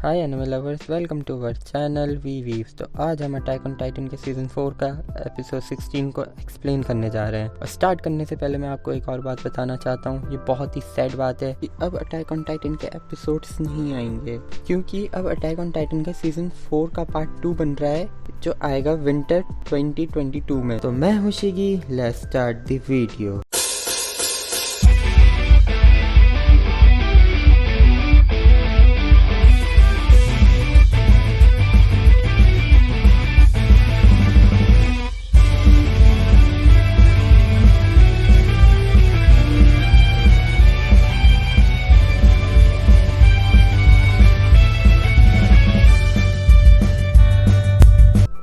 Hi animal lovers, welcome to our channel we weaves. तो आज हम अटैक ऑन टाइटन के सीज़न 4 का एपिसोड 16 को एक्सप्लेन करने जा रहे हैं। और स्टार्ट करने से पहले मैं आपको एक और बात बताना चाहता हूँ। ये बहुत ही सैड बात है कि अब अटैक ऑन टाइटन के एपिसोड्स नहीं आएंगे, क्योंकि अब अटैक ऑन टाइटन का सीज़न 4 का पार्ट 2 बन रहा है, जो आएगा विंटर 2022 में। तो मैं हूँ Shigi, let's start the video.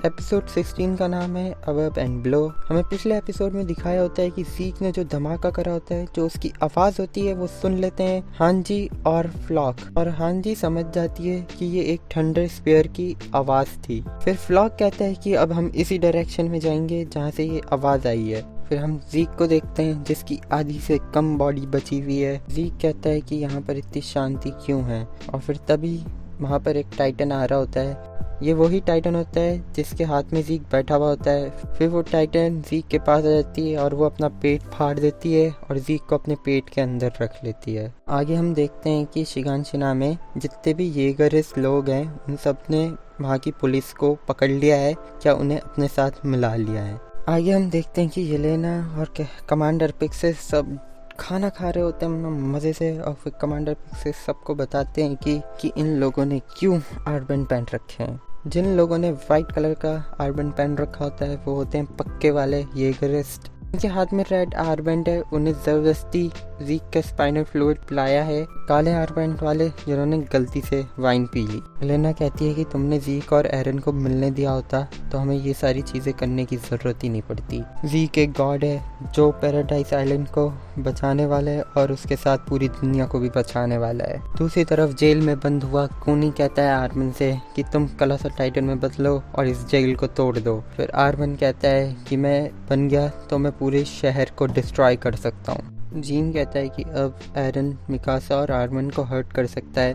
Episode 16 का नाम है अबव एंड ब्लो। हमें पिछले एपिसोड में दिखाया होता है कि ज़ीक ने जो धमाका करा होता है, जो उसकी आवाज़ होती है वो सुन लेते हैं हांजी और फ्लॉक, और हांजी समझ जाती है कि ये एक थंडर स्पीयर की आवाज़ थी। फिर फ्लॉक कहता है कि अब हम इसी डायरेक्शन में जाएंगे जहाँ से ये आवाज़ आई है। फिर हम ज़ीक को देखते हैं जिसकी आधी से कम बॉडी बची हुई है। ज़ीक कहता है कि यहाँ पर इतनी शांति क्यों है, और फिर तभी वहाँ पर एक टाइटन आ रहा होता है। ये वही टाइटन होता है जिसके हाथ में ज़ीक बैठा हुआ होता है। फिर वो टाइटन ज़ीक के पास आ जाती है और वो अपना पेट फाड़ देती है और ज़ीक को अपने पेट के अंदर रख लेती है। आगे हम देखते हैं कि शिगानशिना में जितने भी येगरिस लोग हैं, उन सब ने वहाँ की पुलिस को पकड़ लिया है, क्या उन्हें अपने साथ मिला लिया है। आगे हम देखते हैं कि येलेना और कमांडर पिक्सेस सब खाना खा रहे होते हैं मज़े से, और फिर कमांडर पिक्सेस सबको बताते हैं कि इन लोगों ने क्यों आर्मबैंड पहन रखे हैं। जिन लोगों ने वाइट कलर का आर्मबैंड पहन रखा होता है वो होते हैं पक्के वाले येगरिस्ट। उनके हाथ में रेड आर्मबैंड है, उन्हें ज़बरदस्ती ज़ीक का स्पाइनल फ्लूइड पिलाया है काले आर्मबैंड वाले, जिन्होंने गलती से वाइन पी ली। लेना कहती है कि तुमने ज़ीक और एरन को मिलने दिया होता तो हमें ये सारी चीज़ें करने की ज़रूरत ही नहीं पड़ती। ज़ीक एक गॉड है जो पैराडाइज आइलैंड को बचाने वाला है और उसके साथ पूरी दुनिया को भी बचाने वाला है। दूसरी तरफ जेल में बंद हुआ कूनी कहता है आर्मन से कि तुम कलोसल टाइटन में बदलो और इस जेल को तोड़ दो। फिर आर्मन कहता है कि मैं बन गया तो मैं पूरे शहर को डिस्ट्रॉय कर सकता हूँ। जीन कहता है कि अब एरन मिकासा और आर्मन को हर्ट कर सकता है,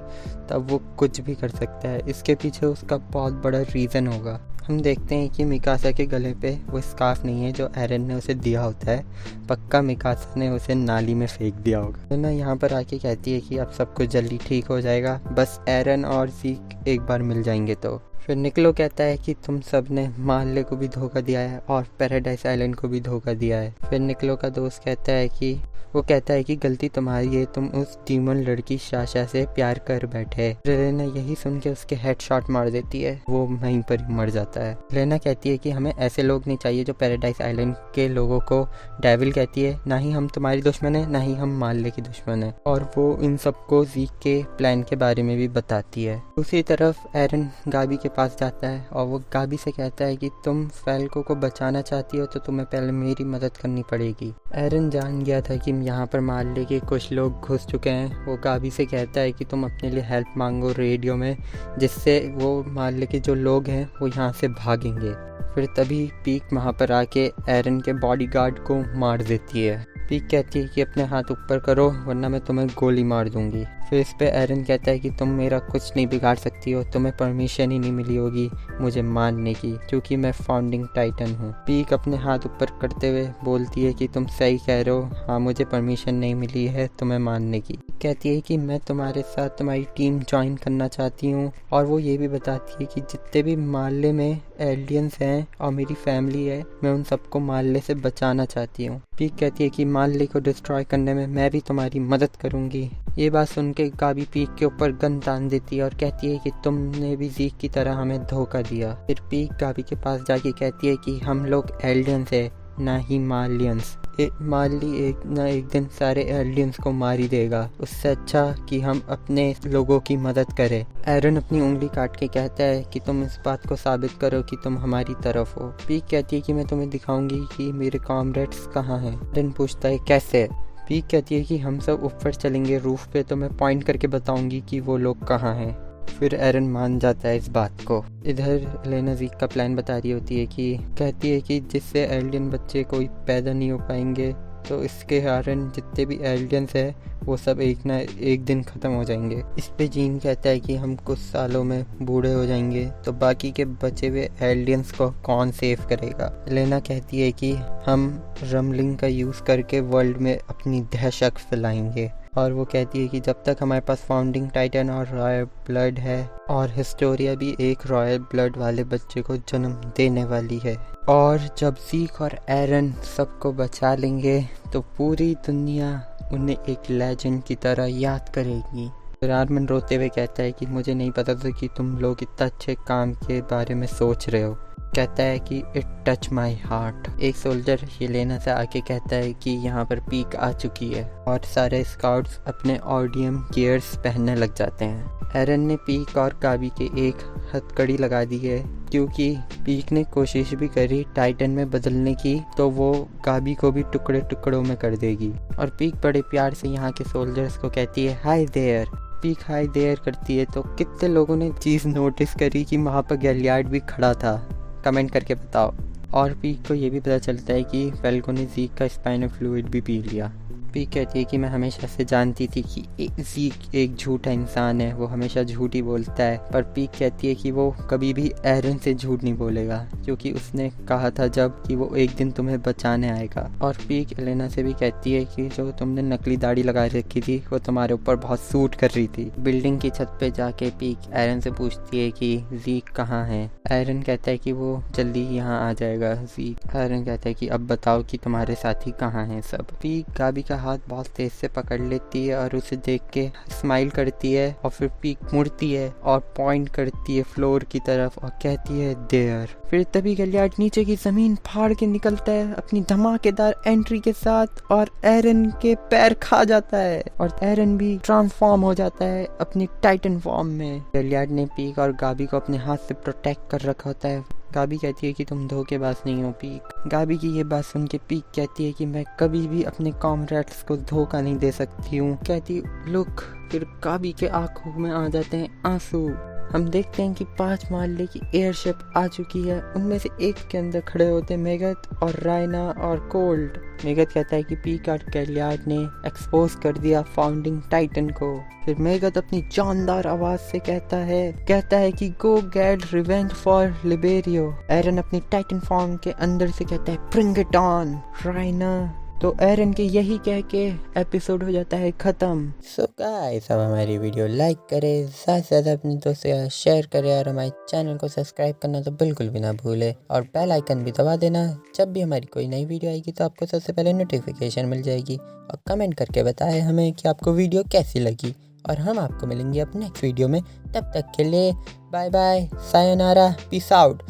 तब वो कुछ भी कर सकता है। इसके पीछे उसका बहुत बड़ा रीज़न होगा। हम देखते हैं कि मिकासा के गले पे वो स्कार्फ नहीं है जो एरन ने उसे दिया होता है। पक्का मिकासा ने उसे नाली में फेंक दिया होगा। तो ना यहाँ पर आके कहती है कि अब सब कुछ जल्दी ठीक हो जाएगा, बस एरन और ज़ीक एक बार मिल जाएंगे तो। फिर निकलो कहता है कि तुम सब ने मार्ले को भी धोखा दिया है और पैराडाइज आइलैंड को भी धोखा दिया है। फिर निकलो का दोस्त कहता है कि गलती तुम्हारी है, तुम उस डीमन लड़की शाशा से प्यार कर बैठे। रेना यही सुन के उसके हेडशॉट मार देती है, वो वहीं पर ही मर जाता है। रेना कहती है कि हमें ऐसे लोग नहीं चाहिए जो पैराडाइज आइलैंड के लोगों को डेविल कहती है। ना ही हम तुम्हारी दुश्मन है, ना ही हम मार्ले की दुश्मन है। और वो इन सबको ज़ीक के प्लान के बारे में भी बताती है। दूसरी तरफ एरन गाबी के पास जाता है और वो गाबी से कहता है कि तुम फैल्को को बचाना चाहती हो तो तुम्हें पहले मेरी मदद करनी पड़ेगी। एरन जान गया था कि यहाँ पर मार्ले के कुछ लोग घुस चुके हैं। वो गाबी से कहता है कि तुम अपने लिए हेल्प मांगो रेडियो में, जिससे वो मार्ले के जो लोग हैं वो यहाँ से भागेंगे। फिर तभी पीक वहाँ पर आके एरन के बॉडीगार्ड को मार देती है। पीक कहती है कि अपने हाथ ऊपर करो वरना मैं तुम्हें गोली मार दूंगी। फिर इस पे एरन कहता है कि तुम मेरा कुछ नहीं बिगाड़ सकती हो, तुम्हें परमिशन ही नहीं मिली होगी मुझे मारने की, क्योंकि मैं फाउंडिंग टाइटन हूँ। पीक अपने हाथ ऊपर करते हुए बोलती है कि तुम सही कह रहे हो, हाँ मुझे परमिशन नहीं मिली है तुम्हें मारने की। कहती है कि मैं तुम्हारे साथ तुम्हारी टीम ज्वाइन करना चाहती हूँ, और वो ये भी बताती है कि जितने भी मार्ले में एलियंस हैं और मेरी फैमिली है, मैं उन सबको मार्ले से बचाना चाहती हूँ। पीक कहती है कि मार्ले को डिस्ट्रॉय करने में मैं भी तुम्हारी मदद करूँगी। ये बात सुन के गाबी पीक के ऊपर गन तान देती है और कहती है कि तुमने भी ज़ीक की तरह हमें धोखा दिया। फिर पीक गाबी के पास जाके कहती है कि हम लोग एलियंस है, ना ही मार्लियंस। मार्ली एक ना एक दिन सारे एलियंस को मार ही देगा, उससे अच्छा कि हम अपने लोगों की मदद करें। एरन अपनी उंगली काट के कहता है कि तुम इस बात को साबित करो कि तुम हमारी तरफ हो। पीक कहती है कि मैं तुम्हें दिखाऊंगी कि मेरे कॉमरेड्स कहाँ हैं। एरन पूछता है कैसे। पीक कहती है कि हम सब ऊपर चलेंगे रूफ पे, तो मैं पॉइंट करके बताऊंगी कि वो लोग कहाँ हैं। फिर एरन मान जाता है इस बात को। इधर लेना ज़ीक का प्लान बता रही होती है कि कहती है कि जिससे एलियन बच्चे कोई पैदा नहीं हो पाएंगे तो इसके कारण जितने भी एलियंस है वो सब एक ना एक दिन ख़त्म हो जाएंगे। इस पे जीन कहता है कि हम कुछ सालों में बूढ़े हो जाएंगे, तो बाकी के बचे हुए एलियंस को कौन सेव करेगा। एलेना कहती है कि हम रमलिंग का यूज़ करके वर्ल्ड में अपनी दहशत फैलाएंगे, और वो कहती है कि जब तक हमारे पास फाउंडिंग टाइटन और रॉयल ब्लड है, और हिस्टोरिया भी एक रॉयल ब्लड वाले बच्चे को जन्म देने वाली है, और जब ज़ीक और एरन सबको बचा लेंगे तो पूरी दुनिया उन्हें एक लेजेंड की तरह याद करेगी। फिर आर्मन रोते हुए कहता है कि मुझे नहीं पता था कि तुम लोग इतना अच्छे काम के बारे में सोच रहे हो। कहता है कि इट टच माई हार्ट। एक सोल्जर येलेना से आके कहता है कि यहाँ पर पीक आ चुकी है, और सारे स्काउट्स अपने ऑडियम गियर्स पहनने लग जाते हैं। एरन ने पीक और गाबी के एक हथकड़ी लगा दी है, क्योंकि पीक ने कोशिश भी करी टाइटन में बदलने की, तो वो गाबी को भी टुकड़े टुकड़ों में कर देगी। और पीक बड़े प्यार से यहाँ के सोल्जर्स को कहती है hi there. Pieck hi there करती है तो कितने लोगों ने चीज़ नोटिस करी कि वहाँ पर गैलियार्ड भी खड़ा था, कमेंट करके बताओ। और पीक को ये भी पता चलता है कि फेल्को ने ज़ीक का स्पाइनल फ्लूइड भी पी लिया। पीक कहती है कि मैं हमेशा से जानती थी कि ज़ीक एक झूठा इंसान है, वो हमेशा झूठ ही बोलता है। पर पीक कहती है कि वो कभी भी एरन से झूठ नहीं बोलेगा, क्योंकि उसने कहा था जब कि वो एक दिन तुम्हें बचाने आएगा। और पीक एलेना से भी कहती है कि जो तुमने नकली दाढ़ी लगा रखी थी वो तुम्हारे ऊपर बहुत सूट कर रही थी। बिल्डिंग की छत पे जाके पीक एरन से पूछती है कि ज़ीक कहाँ है। एरन कहता है कि वो जल्दी यहाँ आ जाएगा। ज़ीक एरन कहता है कि अब बताओ कि तुम्हारे साथी कहाँ हैं सब। पीक गाबी का हाथ बहुत तेज से पकड़ लेती है और उसे देख के स्माइल करती है, और फिर पीक मुड़ती है और पॉइंट करती है फ्लोर की तरफ और कहती है देयर। फिर तभी गैलियार्ड नीचे की जमीन फाड़ के निकलता है अपनी धमाकेदार एंट्री के साथ, और एरन के पैर खा जाता है, और एरन भी ट्रांसफॉर्म हो जाता है अपनी टाइटन फॉर्म में। गैलियार्ड ने पीक और गाबी को अपने हाथ से प्रोटेक्ट कर रखा होता है। गाबी कहती है कि तुम धोखेबाज नहीं हो पीक। गाबी की ये बात सुन के पीक कहती है कि मैं कभी भी अपने कॉमरेड्स को धोखा नहीं दे सकती हूँ। कहती लुक। फिर गाबी के आंखों में आ जाते हैं आंसू। हम देखते हैं कि 5 माले की एयरशिप आ चुकी है। उनमें से एक के अंदर खड़े होते हैं मेगथ और रायना और कोल्ड। मेगथ कहता है कि पीक और गैलियार्ड ने एक्सपोज कर दिया फाउंडिंग टाइटन को। फिर मेगथ अपनी जानदार आवाज से कहता है कि गो गेट रिवेंज फॉर लिबेरियो। एरन अपनी टाइटन फॉर्म के अंदर से कहता है ब्रिंग इट ऑन रायना। तो एरन के यही कह के एपिसोड हो जाता है ख़त्म। सो गाइस, अब हमारी वीडियो लाइक करें, ज़्यादा से ज़्यादा अपने दोस्तों के साथ शेयर करें, और हमारे चैनल को सब्सक्राइब करना तो बिल्कुल भी ना भूलें, और बेल आइकन भी दबा देना। जब भी हमारी कोई नई वीडियो आएगी तो आपको सबसे पहले नोटिफिकेशन मिल जाएगी। और कमेंट करके बताएं हमें कि आपको वीडियो कैसी लगी, और हम आपको मिलेंगे अपने नेक्स्ट वीडियो में। तब तक के लिए bye bye, sayonara, peace out.